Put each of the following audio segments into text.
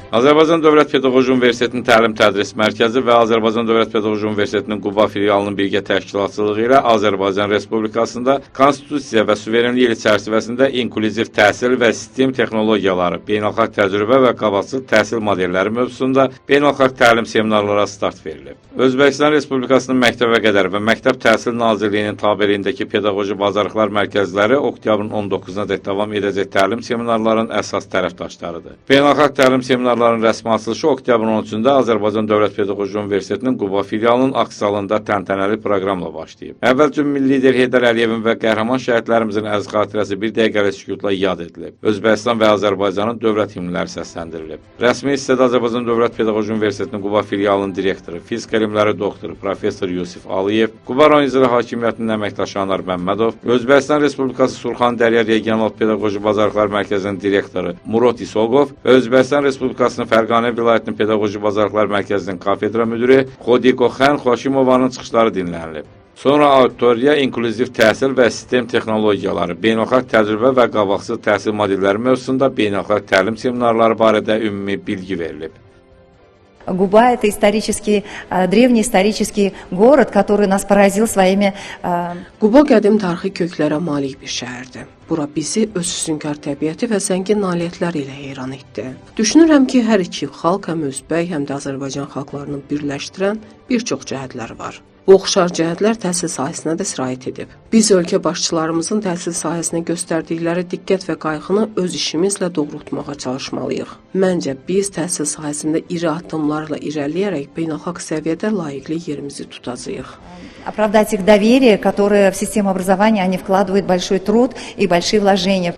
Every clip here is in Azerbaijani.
Azərbaycan Dövlət Pedaqoji Universitetinin Təlim-Tədris Mərkəzi və Azərbaycan Dövlət Pedaqoji Universitetinin Quba filialının birgə təşkilatçılığı ilə Azərbaycan Respublikasında konstitusiya və suverenlik ili çərçivəsində inklüziv təhsil və sistem texnologiyaları, beynəlxalq təcrübə və qabaqcıl təhsil modelləri mövzusunda beynəlxalq təlim seminarlara start verilib. Özbəkistan Respublikasının məktəbəqədər və Məktəb Təhsil Nazirliyinin tabeliyindəki pedaqoji bacarıqlar mərkəzləri oktyabrın 19-na dək davam edəcək təlim seminarların əsas tərəfdaşlarıdır. Beynəlxalq təlim seminarların rəsmi açılışı oktyabrın 13-də Azərbaycan Dövlət Pedaqoji Universitetinin Quba filialının aks zalında təntənəli proqramla başlayıb. Əvvəlcə milli lider Heydər Əliyevin və qəhrəman şəhidlərimizin əziz xatirəsi bir dəqiqəlik sükutla yad edilib. Özbəkistan və Azərbaycanın dövlət himnləri səsləndirilib. Rəsmi hissədə Azərbaycan Dövlət Pedaqoji Universitetinin Quba filialının direktoru, fizika elmləri doktoru, professor Yusif Aliyev, Quba rayon icra hakimiyyətinin əməkdaşı Anar Məmmədov, Özbəkistan Respublikası Surxan-Dərya Regional Pedaqoji Bacarıqlar Mərkəzinin direktoru Murad İsoqov və Özbəkistan Respublikasının Fərqanə vilayətinin Pedaqoji Bacarıqlar Mərkəzinin kafedra müdürü Xodiko Xən Xoşimovanın çıxışları dinlənilib. Sonra auditoriya inklüziv təhsil və sistem texnologiyaları, beynəlxalq təcrübə və qabaqcıl təhsil modelləri mövzusunda beynəlxalq təlim seminarları barədə ümumi bilgi verilib. Губа – это исторический, древний исторический город, который нас поразил своими... Quba qədim tarixi köklərə malik bir şəhərdir. Bura bizi öz süsunkar təbiəti və zəngin nailiyyətləri ilə heyran etdi. Düşünürəm ki, hər iki xalq həm özbək, həm də Azərbaycan xalqlarını birləşdirən bir çox cəhətləri var. Bu oxşar cəhətlər təhsil sahəsinə də sirayət edib. Biz ölkə başçılarımızın təhsil sahəsinə göstərdikləri diqqət və qayğını öz işimizlə doğrultmağa çalışmalıyıq. Məncə, biz təhsil sahəsində iri addımlarla irəliyərək beynəlxalq səviyyədə layiqli yerimizi tutacağıq. Оправдать их доверие, которое в систему образования они вкладывают большой труд и большие вложения.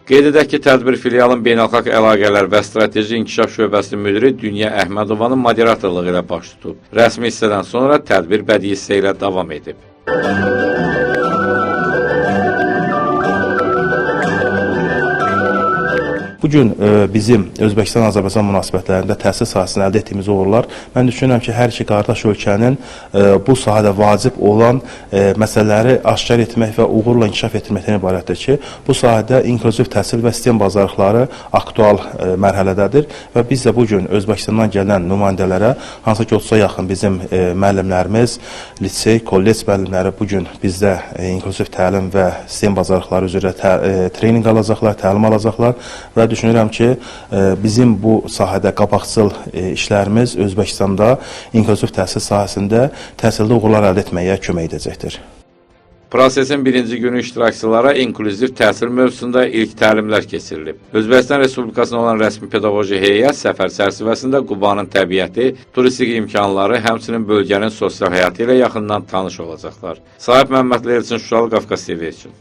Qeyd edək ki, tədbir filialın beynəlxalq əlaqələr və strateji inkişaf şöbəsinin müdiri Dünya Əhmədovanın moderatorluğu ilə baş tutub. Rəsmi hissədən sonra tədbir bədii hissə ilə davam edib. Bugün bizim Özbəkistan-Azərbaycan münasibətlərində təhsil sahəsində əldə etdiyimiz uğurlar, mən düşünürəm ki, hər iki qardaş ölkənin bu sahədə vacib olan məsələləri aşkar etmək və uğurla inkişaf etdirməkdən ibarətdir ki, bu sahədə inklüziv təhsil və sistem bacarıqları aktual mərhələdədir və biz də bugün Özbəkistandan gələn nümayəndələrə, hansı ki 30-a yaxın bizim müəllimlərimiz, lisey, kollec müəllimləri bugün bizdə inklüziv təlim və sistem bacarıqları üzrə trening alacaqlar, təlim alacaqlar və düşünürəm ki, bizim bu sahədə qabaqcıl işlərimiz Özbəkistanda inklüziv təhsil sahəsində təhsildə uğurlar əldə etməyə kömək edəcəkdir. Prosesin birinci günü iştirakçılara inklüziv təhsil mövzusunda ilk təlimlər keçirilib. Özbəkistan Respublikasına olan rəsmi pedaqoji heyət səfər çərçivəsində Qubanın təbiəti, turistik imkanları, həmçinin bölgənin sosial həyatı ilə yaxından tanış olacaqlar. Sahib Məmmədli Elçin, Şuşalı, Qafqaz TV üçün.